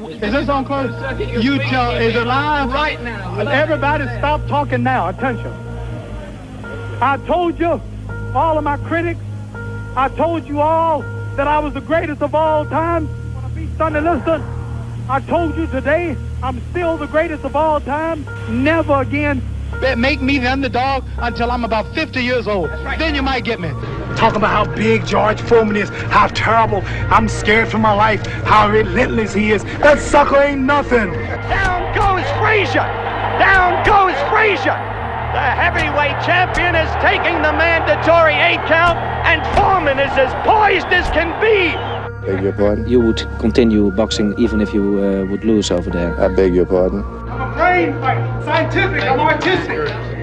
Is this on close? You tell, is it live? Right now. Everybody stop talking now. Attention. I told you, all of my critics, I told you all that I was the greatest of all time. When I beat Sonny Liston, I told you today, I'm still the greatest of all time. Never again make me the underdog until I'm about 50 years old. Right. Then you might get me. Talking about how big George Foreman is, how terrible, I'm scared for my life, how relentless he is. That sucker ain't nothing. Down goes Frazier! Down goes Frazier! The heavyweight champion is taking the mandatory 8 count, and Foreman is as poised as can be. Beg your pardon? You would continue boxing even if you would lose over there. I beg your pardon? I'm a brain fighter, scientific, I'm artistic.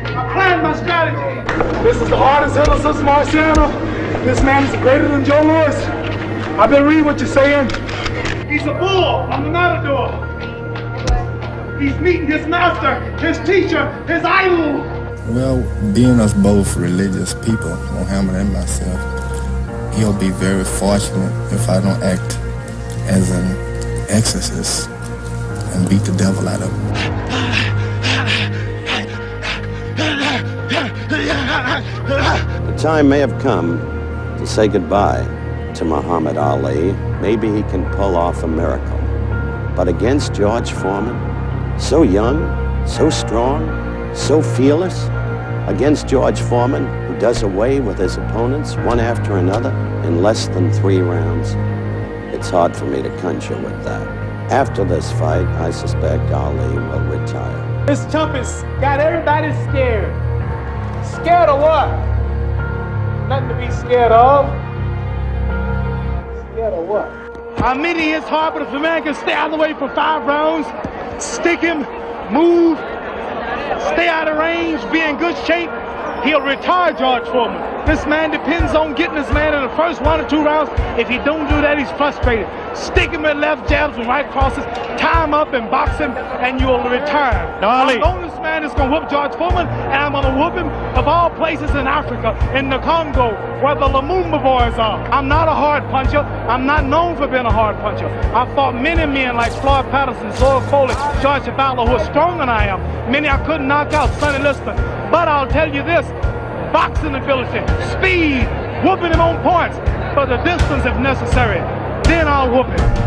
I plan my strategy. This is the hardest hitter since Marciano. This man is greater than Joe Louis. I've been reading what you're saying. He's a bull, I'm the matador. He's meeting his master, his teacher, his idol. Well, being us both religious people, Muhammad and myself, he'll be very fortunate if I don't act as an exorcist and beat the devil out of him. The time may have come to say goodbye to Muhammad Ali. Maybe he can pull off a miracle. But against George Foreman, so young, so strong, so fearless, against George Foreman, who does away with his opponents one after another in less than 3 rounds, it's hard for me to conjure with that. After this fight, I suspect Ali will retire. This chump has got everybody scared. Scared of what? Nothing to be scared of. Scared of what? I'm meeting his heart, but if a man can stay out of the way for 5 rounds, stick him, move, stay out of range, be in good shape, he'll retire George Foreman. This man depends on getting this man in the first 1 or 2 rounds. If he don't do that, he's frustrated. Stick him with left jabs and right crosses, tie him up and box him, and you'll retire. Now, Ali. I'm the only man that's gonna whoop George Foreman, and I'm gonna whoop him of all places in Africa, in the Congo, where the Lumumba boys are. I'm not a hard puncher. I'm not known for being a hard puncher. I've fought many men like Floyd Patterson, Zoe Foley, George Fowler, who are stronger than I am. Many I couldn't knock out, Sonny Liston. But I'll tell you this, boxing ability, speed, whooping him on points, for the distance if necessary. Then I'll whoop him.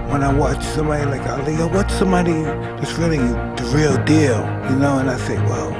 When I watch somebody like Ali, I watch somebody that's really the real deal, you know, and I say, well,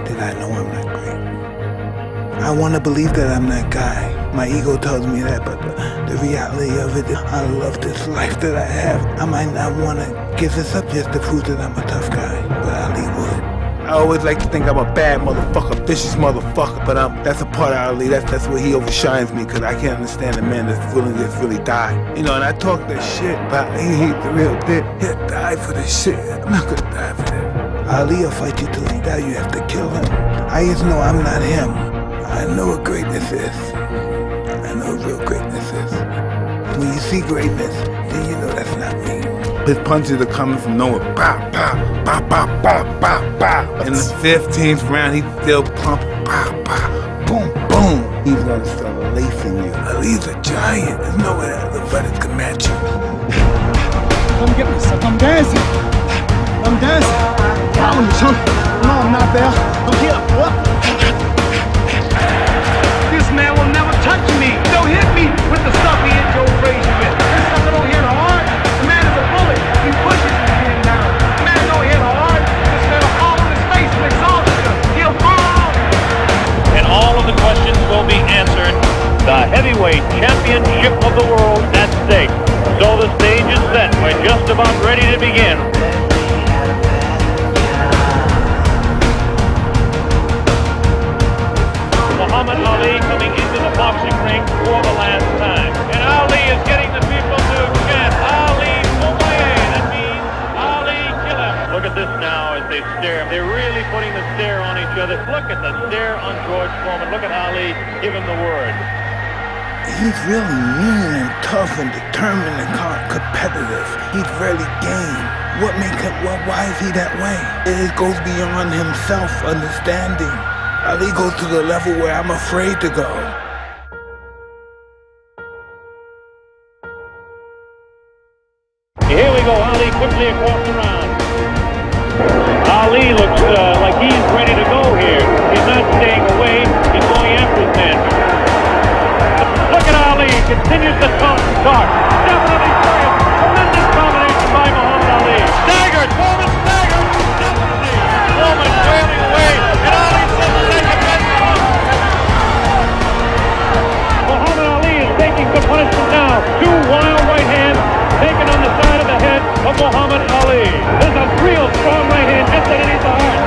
then I know I'm not great. I want to believe that I'm that guy. My ego tells me that, but the reality of it, I love this life that I have. I might not want to give this up just to prove that I'm a tough guy, but Ali would. I always like to think I'm a bad motherfucker, vicious motherfucker, but that's a part of Ali. That's where he overshines me, because I can't understand a man that's willing to just really die. You know, and I talk that shit, but he the real deal. He'll die for this shit. I'm not gonna die for that. Ali will fight you till he die. You have to kill him. I just know I'm not him. I know what greatness is. I know what real greatness is. When you see greatness, then you know that's not me. His punches are coming from nowhere. Pow, pow, pow, pow, pow, pow, pow. In the 15th round, he's still pumping. Pow, pow, boom, boom. He's gonna start lacing you. Ali's a giant. There's no way that other fighters can match you. Come get me, son. I'm dancing. I'm dancing. Follow me, son. No, I'm not there. I'm here. What? This man will never touch me. Don't hit me with the stuff he hit Joe Frazier with. This sucker don't hit hard. The man is a bullet. He pushes his hand down. The man don't hit hard. This man will fall on his face and exhaust him. He'll fall. And all of the questions will be answered. The heavyweight championship of the world So the stage is set. We're just about ready to begin. Muhammad Ali coming into the boxing ring for the last time. And Ali is getting the people to chant, Ali Mubaye. That means Ali kill him. Look at this now as they stare. They're really putting the stare on each other. Look at the stare on George Foreman. Look at Ali give him the word. He's really mean and tough and determined and competitive. He's really game. What makes him, why is he that way? It goes beyond himself understanding. Ali goes to the level where I'm afraid to go. Here we go, Ali quickly across the round. Ali looks like he's ready to go here. He's not staying away, he's going after his man. Look at Ali, he continues to talk. Definitely serious. Tremendous combination by Muhammad Ali. Staggered, Foreman staggered. Definitely. Foreman wailing away, and Ali says to take a best one. Muhammad Ali is taking some punishment now. Two wild right hands taken on the side of the head of Muhammad Ali. There's a real strong right hand just underneath the heart.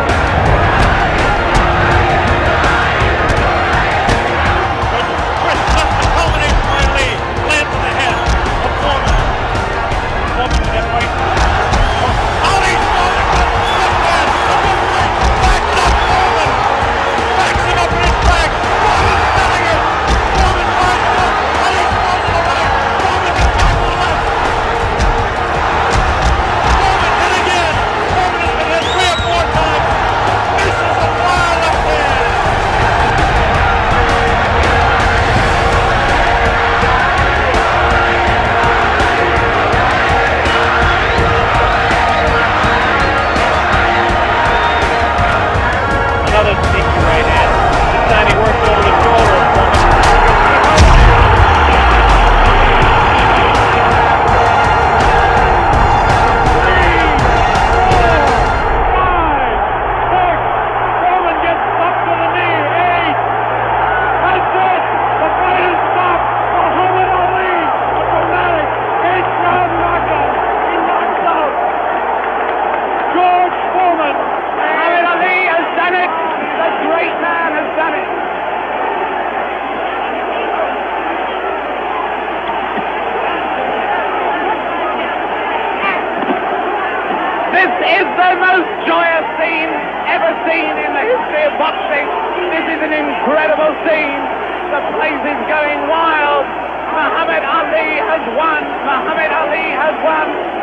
This is the most joyous scene ever seen in the history of boxing. This is an incredible scene. The place is going wild. Muhammad Ali has won. Muhammad Ali has won.